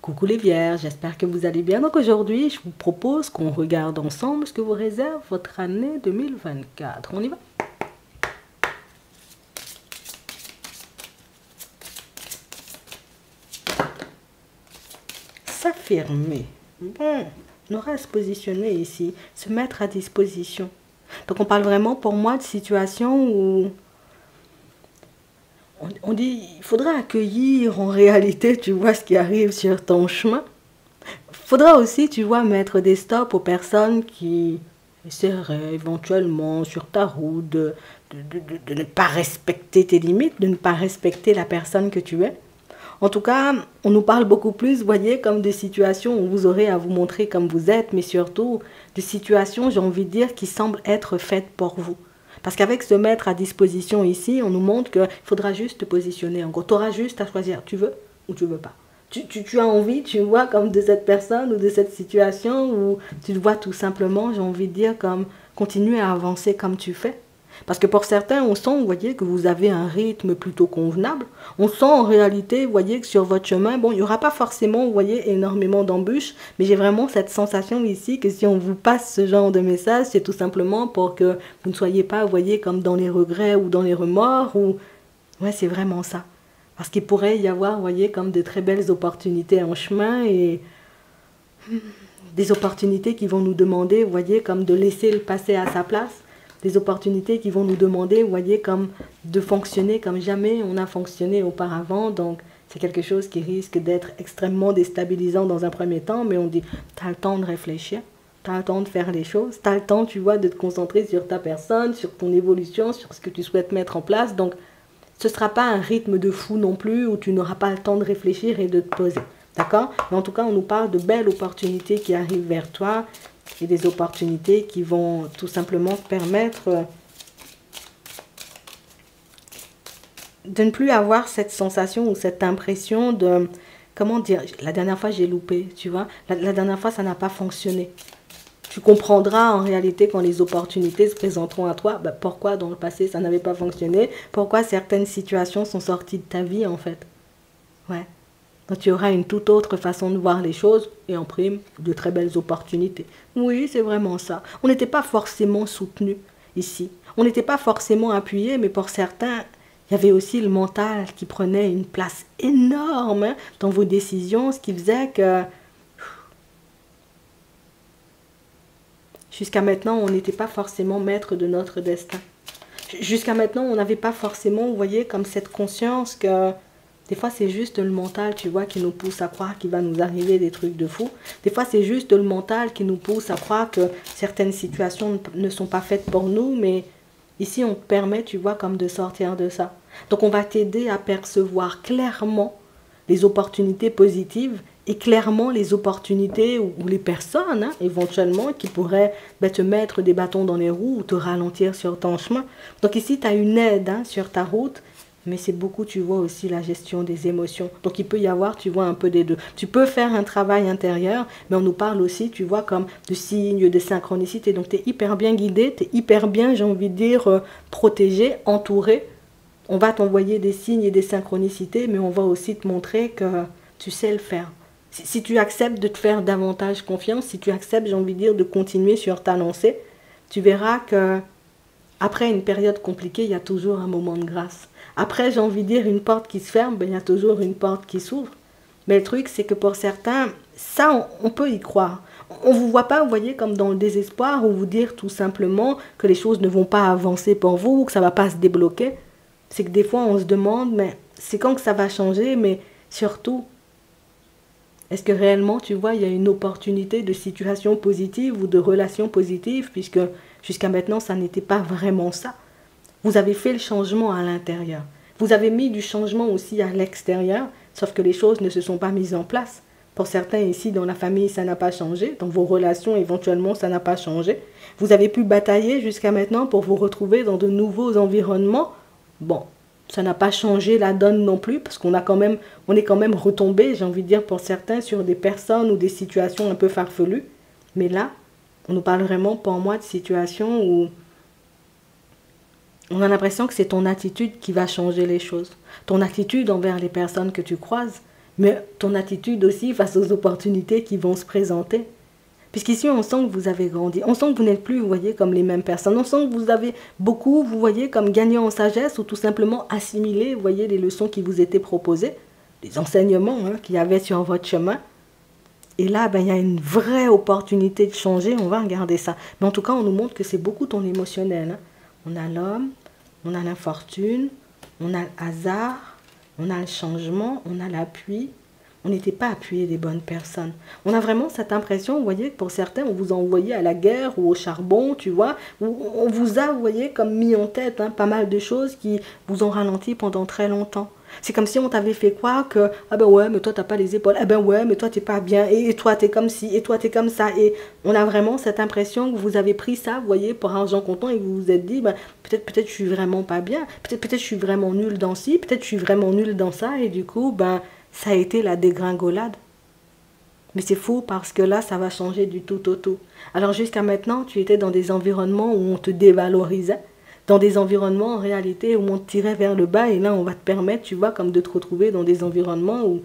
Coucou les vierges, j'espère que vous allez bien. Donc aujourd'hui, je vous propose qu'on regarde ensemble ce que vous réserve votre année 2024. On y va? S'affirmer. Bon, on aura à se positionner ici, se mettre à disposition. Donc on parle vraiment pour moi de situations où on dit il faudra accueillir en réalité, tu vois, ce qui arrive sur ton chemin. Faudra aussi, tu vois, mettre des stops aux personnes qui essaieraient éventuellement sur ta route de ne pas respecter tes limites, de ne pas respecter la personne que tu es. En tout cas, on nous parle beaucoup plus, vous voyez, comme des situations où vous aurez à vous montrer comme vous êtes, mais surtout des situations, j'ai envie de dire, qui semblent être faites pour vous. Parce qu'avec se mettre à disposition ici, on nous montre qu'il faudra juste te positionner. En gros, tu auras juste à choisir, tu veux ou tu veux pas. Tu as envie, tu vois, comme de cette personne ou de cette situation, ou tu te vois tout simplement, j'ai envie de dire, comme continuer à avancer comme tu fais. Parce que pour certains, on sent, vous voyez, que vous avez un rythme plutôt convenable. On sent en réalité, vous voyez, que sur votre chemin, bon, il n'y aura pas forcément, vous voyez, énormément d'embûches, mais j'ai vraiment cette sensation ici que si on vous passe ce genre de message, c'est tout simplement pour que vous ne soyez pas, vous voyez, comme dans les regrets ou dans les remords, ou... Ouais, c'est vraiment ça. Parce qu'il pourrait y avoir, vous voyez, comme de très belles opportunités en chemin et des opportunités qui vont nous demander, vous voyez, comme de laisser le passé à sa place. Des opportunités qui vont nous demander, vous voyez, comme de fonctionner comme jamais on a fonctionné auparavant. Donc, c'est quelque chose qui risque d'être extrêmement déstabilisant dans un premier temps, mais on dit, tu as le temps de réfléchir, tu as le temps de faire les choses, tu as le temps, tu vois, de te concentrer sur ta personne, sur ton évolution, sur ce que tu souhaites mettre en place. Donc, ce ne sera pas un rythme de fou non plus où tu n'auras pas le temps de réfléchir et de te poser. D'accord? Mais en tout cas, on nous parle de belles opportunités qui arrivent vers toi et des opportunités qui vont tout simplement te permettre de ne plus avoir cette sensation ou cette impression de... Comment dire? La dernière fois, j'ai loupé, tu vois? La dernière fois, ça n'a pas fonctionné. Tu comprendras en réalité quand les opportunités se présenteront à toi, bah, pourquoi dans le passé ça n'avait pas fonctionné, pourquoi certaines situations sont sorties de ta vie en fait. Ouais. Donc tu auras une toute autre façon de voir les choses et en prime de très belles opportunités. Oui, c'est vraiment ça. On n'était pas forcément soutenu ici. On n'était pas forcément appuyé, mais pour certains, il y avait aussi le mental qui prenait une place énorme hein, dans vos décisions, ce qui faisait que jusqu'à maintenant, on n'était pas forcément maître de notre destin. Jusqu'à maintenant, on n'avait pas forcément, vous voyez, comme cette conscience que des fois, c'est juste le mental, tu vois, qui nous pousse à croire qu'il va nous arriver des trucs de fou. Des fois, c'est juste le mental qui nous pousse à croire que certaines situations ne sont pas faites pour nous, mais ici, on te permet, tu vois, comme de sortir de ça. Donc, on va t'aider à percevoir clairement les opportunités positives et clairement les opportunités ou les personnes, hein, éventuellement, qui pourraient te mettre des bâtons dans les roues ou te ralentir sur ton chemin. Donc ici, tu as une aide hein, sur ta route, mais c'est beaucoup, tu vois, aussi la gestion des émotions. Donc il peut y avoir, tu vois, un peu des deux. Tu peux faire un travail intérieur, mais on nous parle aussi, tu vois, comme de signes, de synchronicité. Donc tu es hyper bien guidé, tu es hyper bien, j'ai envie de dire, protégé, entouré. On va t'envoyer des signes et des synchronicités, mais on va aussi te montrer que tu sais le faire. Si tu acceptes de te faire davantage confiance, si tu acceptes, j'ai envie de dire, de continuer sur ta lancée, tu verras que après une période compliquée, il y a toujours un moment de grâce. Après, j'ai envie de dire, une porte qui se ferme, ben, il y a toujours une porte qui s'ouvre. Mais le truc, c'est que pour certains, ça, on peut y croire. On ne vous voit pas, vous voyez, comme dans le désespoir, ou vous dire tout simplement que les choses ne vont pas avancer pour vous, ou que ça ne va pas se débloquer. C'est que des fois, on se demande, mais c'est quand que ça va changer, mais surtout, est-ce que réellement, tu vois, il y a une opportunité de situation positive ou de relation positive, puisque jusqu'à maintenant, ça n'était pas vraiment ça. Vous avez fait le changement à l'intérieur. Vous avez mis du changement aussi à l'extérieur, sauf que les choses ne se sont pas mises en place. Pour certains ici, dans la famille, ça n'a pas changé. Dans vos relations, éventuellement, ça n'a pas changé. Vous avez pu batailler jusqu'à maintenant pour vous retrouver dans de nouveaux environnements. Bon, ça n'a pas changé la donne non plus, parce qu'on on est quand même retombé, j'ai envie de dire, pour certains, sur des personnes ou des situations un peu farfelues. Mais là, on nous parle vraiment, pour moi, de situations où on a l'impression que c'est ton attitude qui va changer les choses. Ton attitude envers les personnes que tu croises, mais ton attitude aussi face aux opportunités qui vont se présenter. Puisqu'ici, on sent que vous avez grandi. On sent que vous n'êtes plus, vous voyez, comme les mêmes personnes. On sent que vous avez beaucoup, vous voyez, comme gagné en sagesse ou tout simplement assimilé, vous voyez, les leçons qui vous étaient proposées, les enseignements qu'il y avait sur votre chemin. Et là, ben, il y a une vraie opportunité de changer. On va regarder ça. Mais en tout cas, on nous montre que c'est beaucoup ton émotionnel. Hein. On a l'homme, on a l'infortune, on a le hasard, on a le changement, on a l'appui. On n'était pas appuyé des bonnes personnes. On a vraiment cette impression, vous voyez, que pour certains, on vous a envoyé à la guerre ou au charbon, tu vois. On vous a, vous voyez, comme mis en tête pas mal de choses qui vous ont ralenti pendant très longtemps. C'est comme si on t'avait fait croire que, ah ben ouais, mais toi, t'as pas les épaules. Ah ben ouais, mais toi, t'es pas bien. Et toi, t'es comme ci. Et toi, t'es comme ça. Et on a vraiment cette impression que vous avez pris ça, vous voyez, pour argent comptant et vous vous êtes dit, ben, peut-être je suis vraiment pas bien. Peut-être je suis vraiment nul dans ci. Peut-être je suis vraiment nul dans ça. Et du coup, ben, ça a été la dégringolade. Mais c'est fou parce que là, ça va changer du tout au tout. Alors jusqu'à maintenant, tu étais dans des environnements où on te dévalorisait, dans des environnements en réalité où on te tirait vers le bas et là, on va te permettre, tu vois, comme de te retrouver dans des environnements où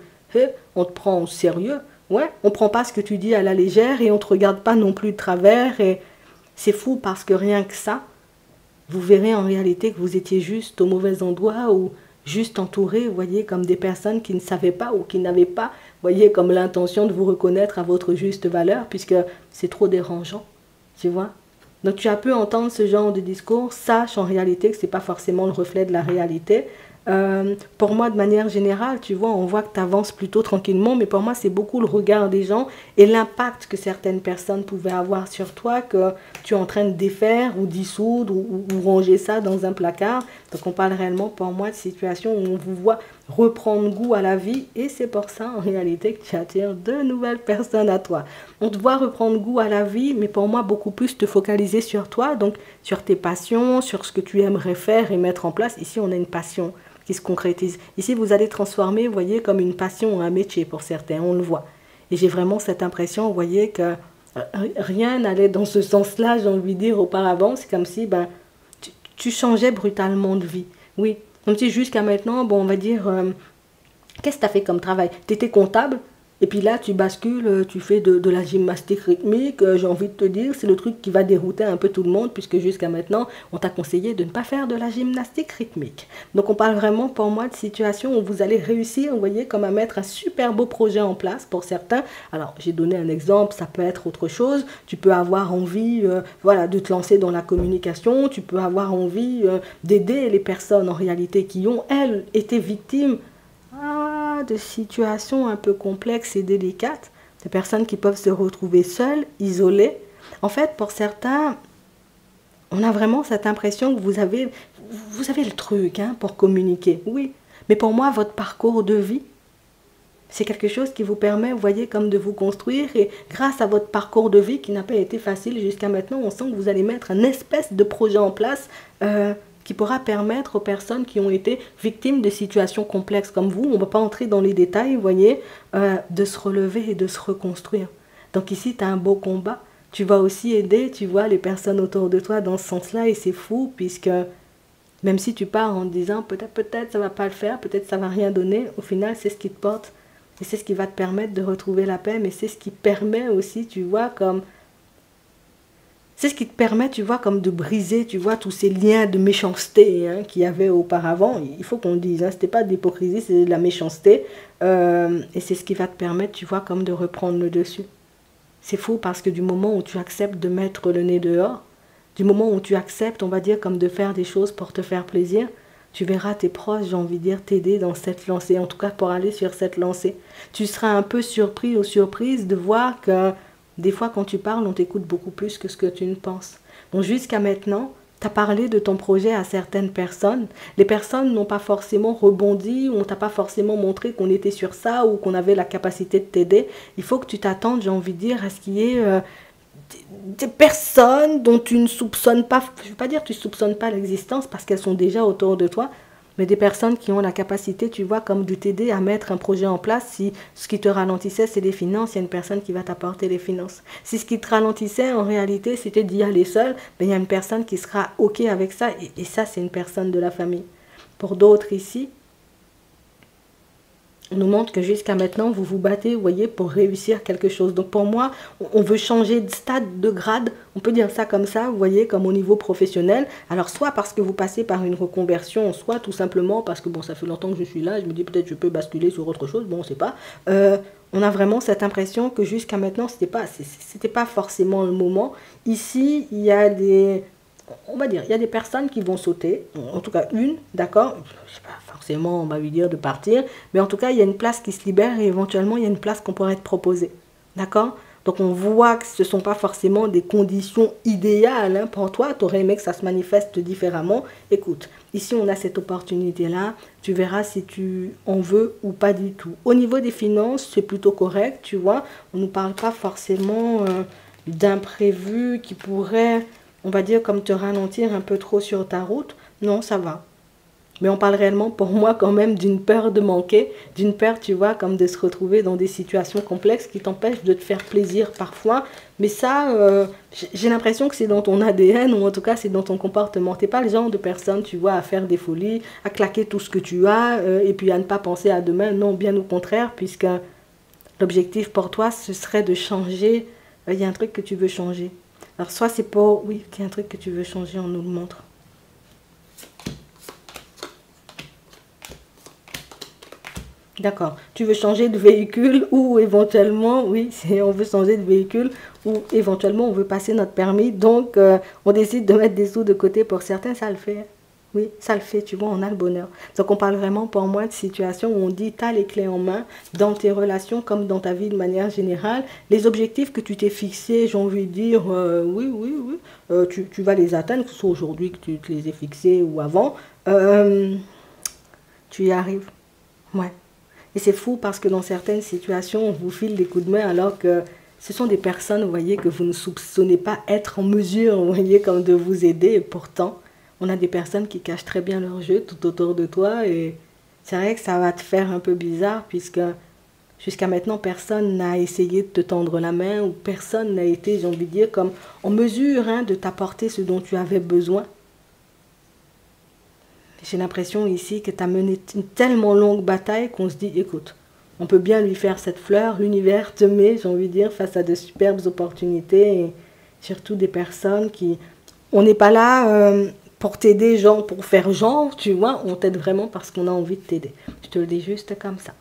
on te prend au sérieux. Ouais, on prend pas ce que tu dis à la légère et on te regarde pas non plus de travers. Et c'est fou parce que rien que ça, vous verrez en réalité que vous étiez juste au mauvais endroit ou juste entouré, vous voyez, comme des personnes qui ne savaient pas ou qui n'avaient pas, vous voyez, comme l'intention de vous reconnaître à votre juste valeur, puisque c'est trop dérangeant, tu vois. Donc tu as pu entendre ce genre de discours, sache en réalité que ce n'est pas forcément le reflet de la réalité. Pour moi, de manière générale, tu vois, on voit que tu avances plutôt tranquillement, mais pour moi, c'est beaucoup le regard des gens et l'impact que certaines personnes pouvaient avoir sur toi, que tu es en train de défaire ou dissoudre ou ranger ça dans un placard. Donc, on parle réellement, pour moi, de situations où on vous voit reprendre goût à la vie et c'est pour ça, en réalité, que tu attires de nouvelles personnes à toi. On te voit reprendre goût à la vie, mais pour moi, beaucoup plus te focaliser sur toi, donc sur tes passions, sur ce que tu aimerais faire et mettre en place. Ici, on a une passion qui se concrétise. Ici, vous allez transformer, vous voyez, comme une passion, un métier pour certains, on le voit. Et j'ai vraiment cette impression, vous voyez, que rien n'allait dans ce sens-là, j'ai envie de dire, auparavant. C'est comme si ben, tu changeais brutalement de vie. Oui, comme si jusqu'à maintenant, bon, on va dire, qu'est-ce que tu as fait comme travail? Tu étais comptable? Et puis là, tu bascules, tu fais de la gymnastique rythmique, j'ai envie de te dire, c'est le truc qui va dérouter un peu tout le monde, puisque jusqu'à maintenant, on t'a conseillé de ne pas faire de la gymnastique rythmique. Donc on parle vraiment pour moi de situation où vous allez réussir, vous voyez, comme à mettre un super beau projet en place pour certains. Alors j'ai donné un exemple, ça peut être autre chose. Tu peux avoir envie voilà, de te lancer dans la communication, tu peux avoir envie d'aider les personnes en réalité qui ont, elles, été victimes de situations un peu complexes et délicates, des personnes qui peuvent se retrouver seules, isolées. En fait, pour certains, on a vraiment cette impression que vous avez le truc pour communiquer. Oui, mais pour moi, votre parcours de vie, c'est quelque chose qui vous permet, vous voyez, comme de vous construire. Et grâce à votre parcours de vie qui n'a pas été facile jusqu'à maintenant, on sent que vous allez mettre un espèce de projet en place qui pourra permettre aux personnes qui ont été victimes de situations complexes comme vous, on ne va pas entrer dans les détails, vous voyez, de se relever et de se reconstruire. Donc ici, tu as un beau combat. Tu vas aussi aider, tu vois, les personnes autour de toi dans ce sens-là, et c'est fou, puisque même si tu pars en te disant peut-être ça ne va pas le faire, peut-être ça ne va rien donner, au final, c'est ce qui te porte, et c'est ce qui va te permettre de retrouver la paix, mais c'est ce qui permet aussi, tu vois, comme... C'est ce qui te permet, tu vois, comme de briser, tu vois, tous ces liens de méchanceté qu'il y avait auparavant. Il faut qu'on le dise, ce n'était pas de l'hypocrisie, c'est de la méchanceté. Et c'est ce qui va te permettre, tu vois, comme de reprendre le dessus. C'est fou parce que du moment où tu acceptes de mettre le nez dehors, du moment où tu acceptes, on va dire, comme de faire des choses pour te faire plaisir, tu verras tes proches, j'ai envie de dire, t'aider dans cette lancée, en tout cas pour aller sur cette lancée. Tu seras un peu surpris ou surprise de voir que des fois, quand tu parles, on t'écoute beaucoup plus que ce que tu ne penses. Donc, jusqu'à maintenant, tu as parlé de ton projet à certaines personnes. Les personnes n'ont pas forcément rebondi, ou on t'a pas forcément montré qu'on était sur ça ou qu'on avait la capacité de t'aider. Il faut que tu t'attendes, j'ai envie de dire, à ce qu'il y ait des personnes dont tu ne soupçonnes pas, je ne veux pas dire que tu ne soupçonnes pas l'existence parce qu'elles sont déjà autour de toi, mais des personnes qui ont la capacité, tu vois, comme de t'aider à mettre un projet en place. Si ce qui te ralentissait, c'est les finances, il y a une personne qui va t'apporter les finances. Si ce qui te ralentissait, en réalité, c'était d'y aller seul, ben, il y a une personne qui sera OK avec ça, et ça, c'est une personne de la famille. Pour d'autres ici, On nous montre que jusqu'à maintenant, vous vous battez, vous voyez, pour réussir quelque chose. Donc pour moi, on veut changer de stade, de grade, on peut dire ça comme ça, vous voyez, comme au niveau professionnel. Alors soit parce que vous passez par une reconversion, soit tout simplement parce que, bon, ça fait longtemps que je suis là, je me dis peut-être je peux basculer sur autre chose, bon, on ne sait pas. On a vraiment cette impression que jusqu'à maintenant, c'était pas forcément le moment. Ici, il y a des... On va dire, il y a des personnes qui vont sauter, en tout cas une, d'accord, je sais pas forcément, on va lui dire de partir, mais en tout cas, il y a une place qui se libère et éventuellement, il y a une place qu'on pourrait te proposer, d'accord. Donc, on voit que ce ne sont pas forcément des conditions idéales hein, pour toi, tu aurais aimé que ça se manifeste différemment. Écoute, ici, on a cette opportunité-là, tu verras si tu en veux ou pas du tout. Au niveau des finances, c'est plutôt correct, tu vois, on ne nous parle pas forcément d'imprévus qui pourraient... On va dire comme te ralentir un peu trop sur ta route. Non, ça va. Mais on parle réellement pour moi quand même d'une peur de manquer, d'une peur, tu vois, comme de se retrouver dans des situations complexes qui t'empêchent de te faire plaisir parfois. Mais ça, j'ai l'impression que c'est dans ton ADN ou en tout cas c'est dans ton comportement. Tu n'es pas le genre de personne, tu vois, à faire des folies, à claquer tout ce que tu as et puis à ne pas penser à demain. Non, bien au contraire, puisque l'objectif pour toi, ce serait de changer. Il y a un truc que tu veux changer. Alors, soit c'est pour... Oui, il y a un truc que tu veux changer, on nous le montre. D'accord. Tu veux changer de véhicule ou éventuellement, oui, on veut changer de véhicule ou éventuellement on veut passer notre permis. Donc, on décide de mettre des sous de côté. Pour certains, ça le fait. Oui, ça le fait, tu vois, on a le bonheur. Donc, on parle vraiment pour moi de situation où on dit, tu as les clés en main dans tes relations comme dans ta vie de manière générale. Les objectifs que tu t'es fixés, j'ai envie de dire, oui, tu vas les atteindre, que ce soit aujourd'hui que tu te les aies fixés ou avant. Tu y arrives. Ouais. Et c'est fou parce que dans certaines situations, on vous file des coups de main alors que ce sont des personnes, vous voyez, que vous ne soupçonnez pas être en mesure, vous voyez, comme de vous aider. Et pourtant, on a des personnes qui cachent très bien leur jeu tout autour de toi et c'est vrai que ça va te faire un peu bizarre puisque jusqu'à maintenant, personne n'a essayé de te tendre la main ou personne n'a été, j'ai envie de dire, comme en mesure hein, de t'apporter ce dont tu avais besoin. J'ai l'impression ici que tu as mené une tellement longue bataille qu'on se dit, écoute, on peut bien lui faire cette fleur, l'univers te met, j'ai envie de dire, face à de superbes opportunités et surtout des personnes qui... On n'est pas là pour t'aider, genre, pour faire genre, tu vois, on t'aide vraiment parce qu'on a envie de t'aider. Je te le dis juste comme ça.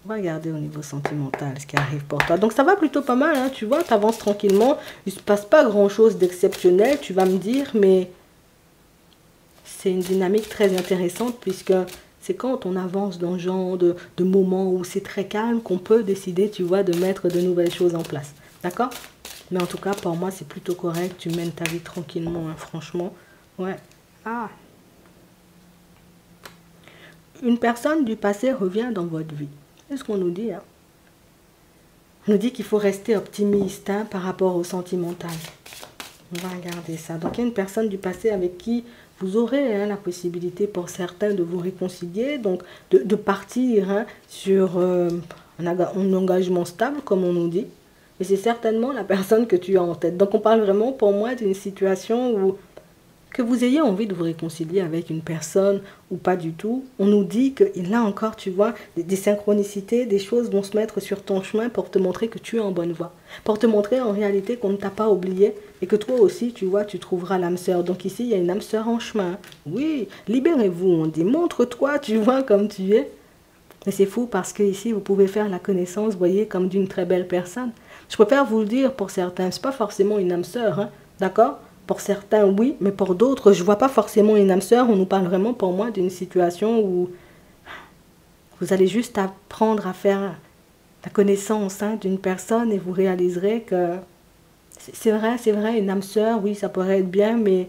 On va regarder au niveau sentimental ce qui arrive pour toi. Donc ça va plutôt pas mal, hein, tu vois, tu avances tranquillement, il ne se passe pas grand-chose d'exceptionnel, tu vas me dire, mais... C'est une dynamique très intéressante puisque c'est quand on avance dans ce genre de moments où c'est très calme qu'on peut décider, tu vois, de mettre de nouvelles choses en place. D'accord? Mais en tout cas, pour moi, c'est plutôt correct. Tu mènes ta vie tranquillement, hein, franchement. Ouais. Ah. Une personne du passé revient dans votre vie. C'est ce qu'on nous dit. Hein? On nous dit qu'il faut rester optimiste hein, par rapport au sentimental. On va regarder ça. Donc, il y a une personne du passé avec qui vous aurez hein, la possibilité pour certains de vous réconcilier, donc de partir hein, sur un engagement stable, comme on nous dit. Et c'est certainement la personne que tu as en tête. Donc, on parle vraiment pour moi d'une situation où que vous ayez envie de vous réconcilier avec une personne ou pas du tout, on nous dit que là encore, tu vois, des synchronicités, des choses vont se mettre sur ton chemin pour te montrer que tu es en bonne voie. Pour te montrer en réalité qu'on ne t'a pas oublié et que toi aussi, tu vois, tu trouveras l'âme sœur. Donc ici, il y a une âme sœur en chemin. Oui, libérez-vous, on dit, montre-toi, tu vois, comme tu es. Et c'est fou parce que ici, vous pouvez faire la connaissance, vous voyez, comme d'une très belle personne. Je préfère vous le dire pour certains, c'est pas forcément une âme sœur, hein, d'accord ? Pour certains, oui, mais pour d'autres, je ne vois pas forcément une âme sœur. On nous parle vraiment, pour moi, d'une situation où vous allez juste apprendre à faire la connaissance hein, d'une personne et vous réaliserez que c'est vrai, une âme sœur, oui, ça pourrait être bien, mais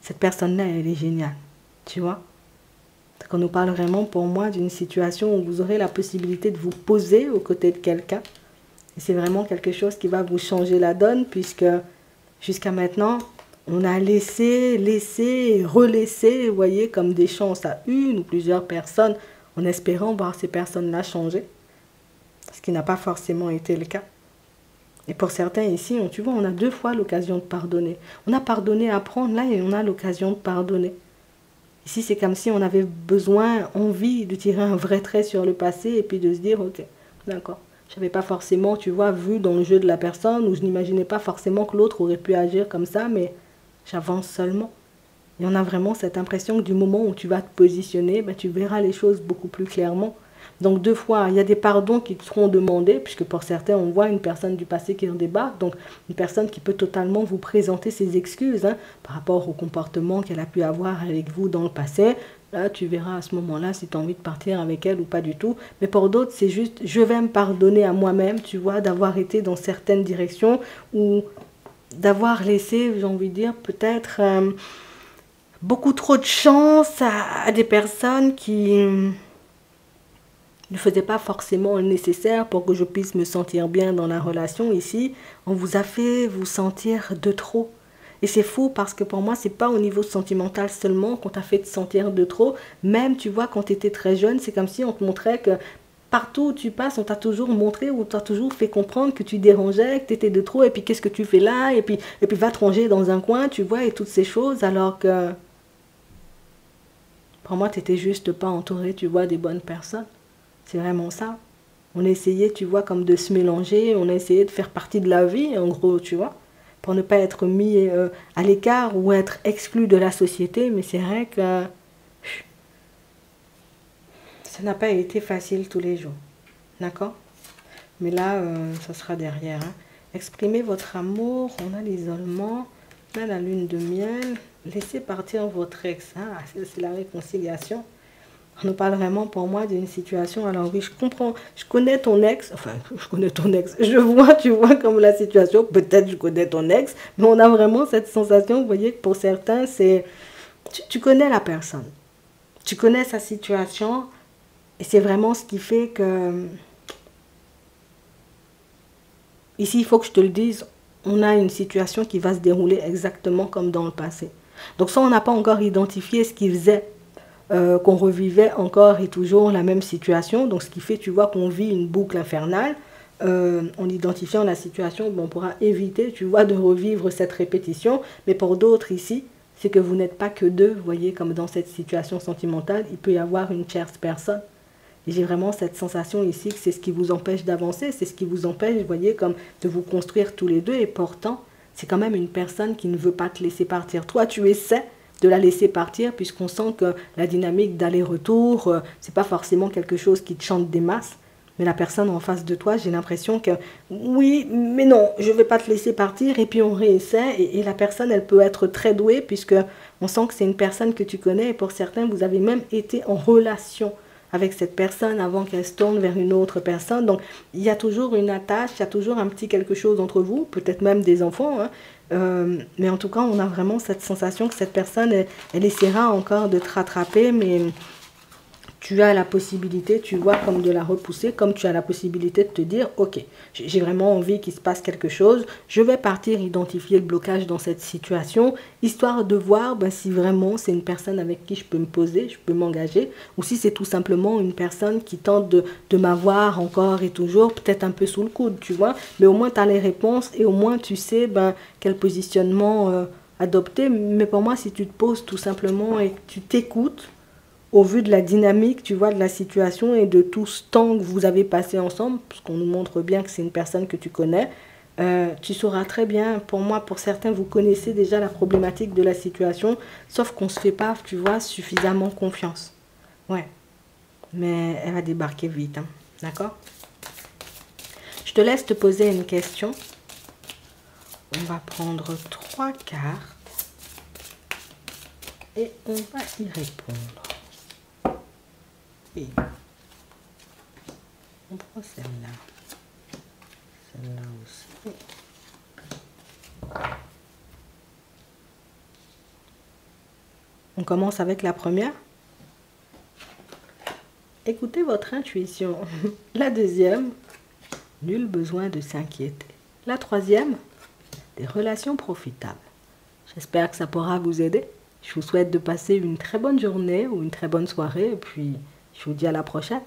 cette personne-là, elle est géniale, tu vois. Donc on nous parle vraiment, pour moi, d'une situation où vous aurez la possibilité de vous poser aux côtés de quelqu'un. Et c'est vraiment quelque chose qui va vous changer la donne, puisque jusqu'à maintenant... On a laissé, relaissé, vous voyez, comme des chances à une ou plusieurs personnes, en espérant voir ces personnes-là changer. Ce qui n'a pas forcément été le cas. Et pour certains ici, tu vois, on a 2 fois l'occasion de pardonner. On a pardonné à prendre là et on a l'occasion de pardonner. Ici, c'est comme si on avait besoin, envie de tirer un vrai trait sur le passé et puis de se dire, ok, d'accord. Je n'avais pas forcément, tu vois, vu dans le jeu de la personne, ou je n'imaginais pas forcément que l'autre aurait pu agir comme ça, mais j'avance seulement. Et on a vraiment cette impression que du moment où tu vas te positionner, ben, tu verras les choses beaucoup plus clairement. Donc deux fois, il y a des pardons qui te seront demandés, puisque pour certains, on voit une personne du passé qui en débarque, donc une personne qui peut totalement vous présenter ses excuses hein, par rapport au comportement qu'elle a pu avoir avec vous dans le passé. Là, tu verras à ce moment-là si tu as envie de partir avec elle ou pas du tout. Mais pour d'autres, c'est juste, je vais me pardonner à moi-même, tu vois, d'avoir été dans certaines directions ou d'avoir laissé, j'ai envie de dire, peut-être beaucoup trop de chance à des personnes qui ne faisaient pas forcément le nécessaire pour que je puisse me sentir bien dans la relation. Ici, on vous a fait vous sentir de trop. Et c'est faux parce que pour moi, c'est pas au niveau sentimental seulement qu'on t'a fait te sentir de trop. Même, tu vois, quand tu étais très jeune, c'est comme si on te montrait que partout où tu passes, on t'a toujours montré ou t'a toujours fait comprendre que tu dérangeais, que tu étais de trop, et puis qu'est-ce que tu fais là, et puis va te ranger dans un coin, tu vois, et toutes ces choses, alors que pour moi, tu n'étais juste pas entouré, tu vois, des bonnes personnes. C'est vraiment ça. On essayait, tu vois, comme de se mélanger, on essayait de faire partie de la vie, en gros, tu vois, pour ne pas être mis à l'écart ou être exclu de la société, mais c'est vrai que ça n'a pas été facile tous les jours, d'accord? Mais là, ça sera derrière. Hein. Exprimez votre amour, on a l'isolement, on a la lune de miel, laissez partir votre ex, hein. C'est la réconciliation. On nous parle vraiment pour moi d'une situation, alors oui, je comprends, je connais ton ex, enfin, je connais ton ex, je vois, tu vois, comme la situation, peut-être je connais ton ex, mais on a vraiment cette sensation, vous voyez, que pour certains, c'est, tu connais la personne, tu connais sa situation, et c'est vraiment ce qui fait que, ici, il faut que je te le dise, on a une situation qui va se dérouler exactement comme dans le passé. Donc ça, on n'a pas encore identifié ce qui faisait qu'on revivait encore et toujours la même situation. Donc ce qui fait, tu vois, qu'on vit une boucle infernale. En identifiant la situation, on pourra éviter, tu vois, de revivre cette répétition. Mais pour d'autres ici, c'est que vous n'êtes pas que deux, vous voyez, comme dans cette situation sentimentale, il peut y avoir une tierce personne. Et j'ai vraiment cette sensation ici que c'est ce qui vous empêche d'avancer, c'est ce qui vous empêche, vous voyez, comme de vous construire tous les deux. Et pourtant, c'est quand même une personne qui ne veut pas te laisser partir. Toi, tu essaies de la laisser partir, puisqu'on sent que la dynamique d'aller-retour, c'est pas forcément quelque chose qui te chante des masses, mais la personne en face de toi, j'ai l'impression que oui, mais non, je vais pas te laisser partir, et puis on réessaie, et la personne, elle peut être très douée, puisque on sent que c'est une personne que tu connais, et pour certains, vous avez même été en relation avec cette personne avant qu'elle se tourne vers une autre personne. Donc, il y a toujours une attache, il y a toujours un petit quelque chose entre vous, peut-être même des enfants, hein. Mais en tout cas, on a vraiment cette sensation que cette personne, elle essaiera encore de te rattraper, mais tu as la possibilité, tu vois, comme de la repousser, comme tu as la possibilité de te dire, ok, j'ai vraiment envie qu'il se passe quelque chose, je vais partir identifier le blocage dans cette situation, histoire de voir ben, si vraiment c'est une personne avec qui je peux me poser, je peux m'engager, ou si c'est tout simplement une personne qui tente de m'avoir encore et toujours, peut-être un peu sous le coude, tu vois, mais au moins tu as les réponses et au moins tu sais ben, quel positionnement adopter, mais pour moi, si tu te poses tout simplement et que tu t'écoutes, au vu de la dynamique, tu vois, de la situation et de tout ce temps que vous avez passé ensemble, parce qu'on nous montre bien que c'est une personne que tu connais, tu sauras très bien, pour moi, pour certains, vous connaissez déjà la problématique de la situation, sauf qu'on ne se fait pas, tu vois, suffisamment confiance. Ouais, mais elle va débarquer vite, hein. D'accord? Je te laisse te poser une question. On va prendre 3 cartes et on va y répondre. Et on prend celle-là. Celle-là aussi. On commence avec la première. Écoutez votre intuition. La deuxième, nul besoin de s'inquiéter. La troisième, des relations profitables. J'espère que ça pourra vous aider. Je vous souhaite de passer une très bonne journée ou une très bonne soirée et puis je vous dis à la prochaine.